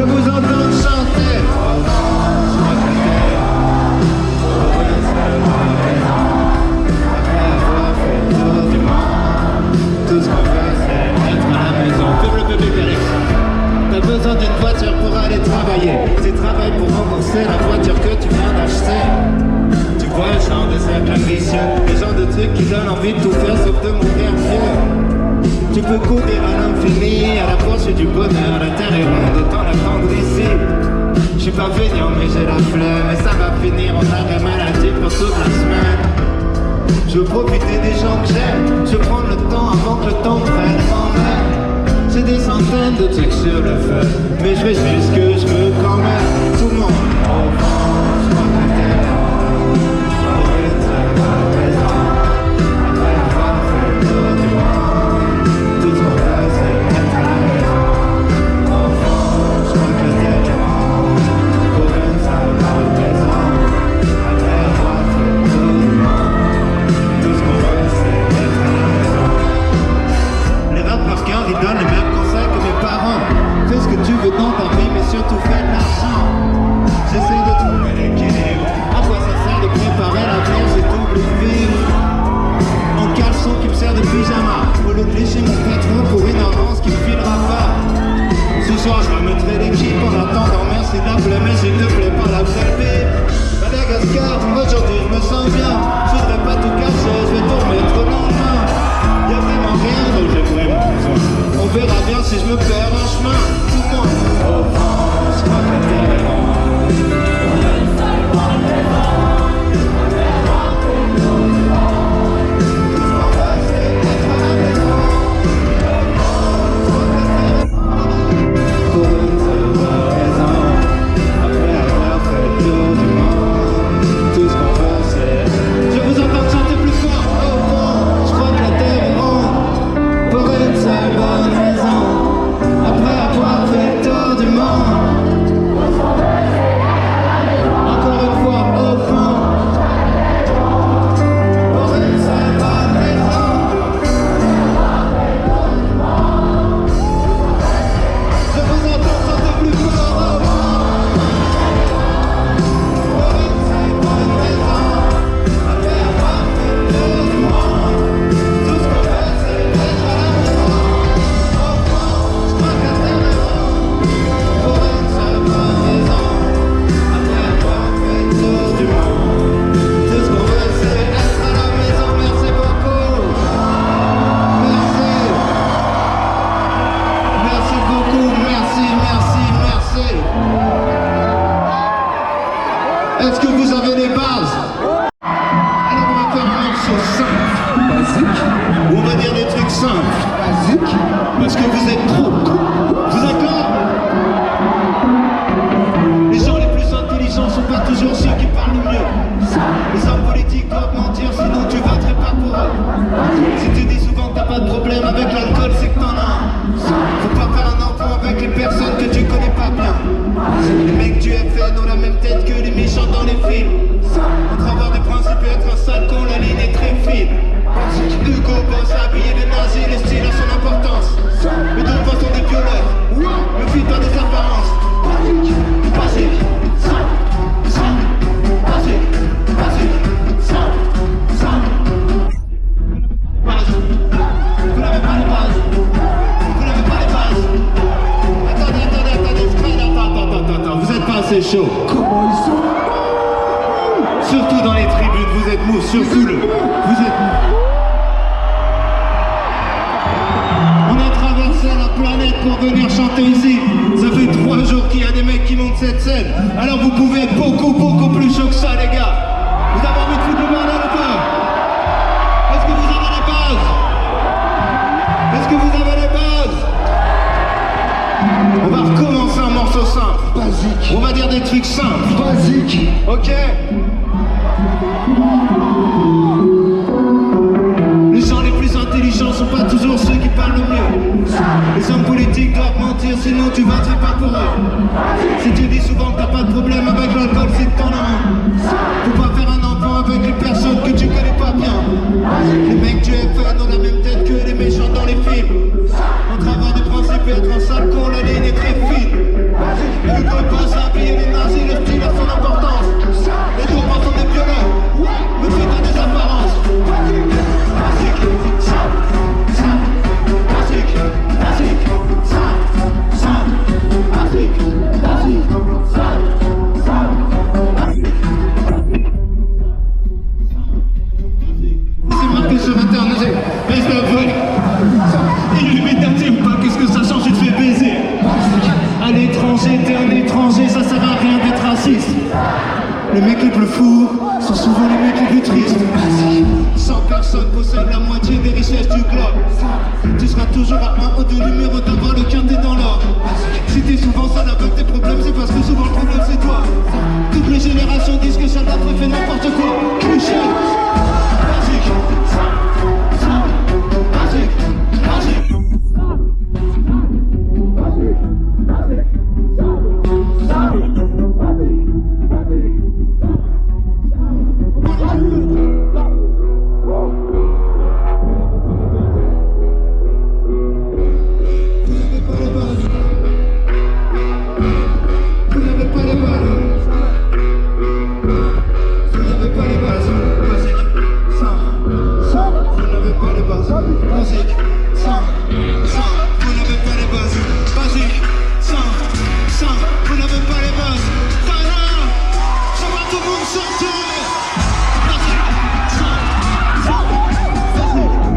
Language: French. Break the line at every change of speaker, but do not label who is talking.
Je vous entends chanter. Tout ce qu'on fait, c'est être à la maison. Comme le bébé Félix. T'as besoin d'une voiture pour aller travailler. Tu travailles pour rembourser la voiture que tu viens d'acheter. Tu vois le genre de cercle vicieux, le genre de trucs qui donnent envie de tout faire sauf de mourir vieux. Tu peux courir à l'infini, à la poursuite du bonheur. La terre est ronde, autant l'attendre ici. Je suis pas feignant mais j'ai la flemme. Et ça va finir en arrêt maladie pour toute la semaine. Je veux profiter des gens que j'aime. Je veux prendre le temps avant que le temps prenne en main. J'ai des centaines de trucs sur le feu, mais je fais juste ce que je veux quand même. Tout le monde au fond, je crois que la terre est ronde. Pour une très bonne raison. Après avoir fait le tour du monde, tout ce qu'on fait c'est être à la maison. Au fond, je crois que la terre est ronde. Pour une très bonne raison. Après avoir fait le tour du monde, tout ce qu'on fait c'est être à la maison. Les rap par cœur, ils donnent les mêmes conseils que mes parents. Fais ce que tu veux dans ta vie, mais surtout fais de l'argent. J'essaie de trouver l'équilibre. À quoi ça sert de préparer l'avenir, c'est double vivre. En caleçon qui me sert de pyjama. Au lieu de lécher mon patron pour une avance qui me filera pas. Ce soir je remettrai l'équipe en attendant. Merci d'appeler, mais s'il te plaît pas la belle. Madagascar, aujourd'hui je me sens bien. Je voudrais pas tout casser, je vais tout remettre au lendemain. Y'a vraiment rien dont j'ai vraiment besoin. On verra bien si je me perds en chemin. Tout le monde au fond, je crois que la terre est ronde. Pour une seule raison. Après avoir fait le tour du monde, tout ce qu'on fait c'est... Je vous entends chanter plus fort. Au fond, je crois que la terre est ronde. Pour une seule bonne raison. Après avoir fait le tour du monde. Encore une fois, au fond. Pour une seule bonne raison. Je vous entends chanter plus fort. Au fond. Pour une seule bonne raison. Après avoir fait le tour du monde. Tout ce qu'on fait c'est être à la maison. Au fond, je crois que la terre est ronde. Pour une seule bonne raison. Après avoir fait le tour du monde. Tout ce qu'on veut c'est être à la maison. Merci beaucoup. Merci. Merci beaucoup. Merci, merci, merci. Est-ce que vous avez les bases? Alors on va faire un morceau simple. Basique. Ou on va dire des trucs simples. Basique. Parce que vous êtes trop. Vous êtes là? Les gens les plus intelligents sont pas toujours ceux qui parlent le mieux. Les hommes politiques doivent mentir, sinon tu voterais pas pour eux. Si tu dis souvent que t'as pas de problème avec l'alcool, c'est que t'en as un. Faut pas faire un enfant avec les personnes que tu connais pas bien. Les mecs du FN ont la même tête que les méchants dans les films. Entre avoir des principes et être un sale con, la ligne est très fine. Hugo Boss habillé de nazi, le style a son importance. Les deux voix sont des violeurs. Ne fuis pas des apparences. Basique, simple, simple, basique, basique, simple, simple. Vous n'avez pas les bases. Vous n'avez pas les bases. Attendez, vous êtes pas assez chaud. Comment ils sont? Surtout dans les tribunes, vous êtes mou, surtout le. Vous êtes mou. On a traversé la planète pour venir chanter ici. Ça fait 3 jours qu'il y a des mecs qui montent cette scène. Alors vous pouvez être beaucoup, beaucoup plus chaud que ça, les gars. Vous avez envie de foutre le bordel ou pas? Est-ce que vous avez les bases? Est-ce que vous avez les bases? On va recommencer un morceau simple. Basique. On va dire des trucs simples. Basique. Ok? Les gens les plus intelligents sont pas toujours ceux qui parlent le mieux. Les hommes politiques doivent mentir, sinon tu voterais pas pour eux. Si tu dis souvent que t'as pas de problème avec l'alcool, c'est que t'en as un. Faut pas faire un enfant avec les danger, t'es un étranger, ça sert à rien d'être raciste. Les mecs les plus fous sont souvent les mecs les plus tristes. 100 personnes possèdent la moitié des richesses du globe. Tu seras toujours à un haut de numéro d'avoir le quintet dans l'ordre. Si t'es souvent seul avec tes problèmes, c'est parce que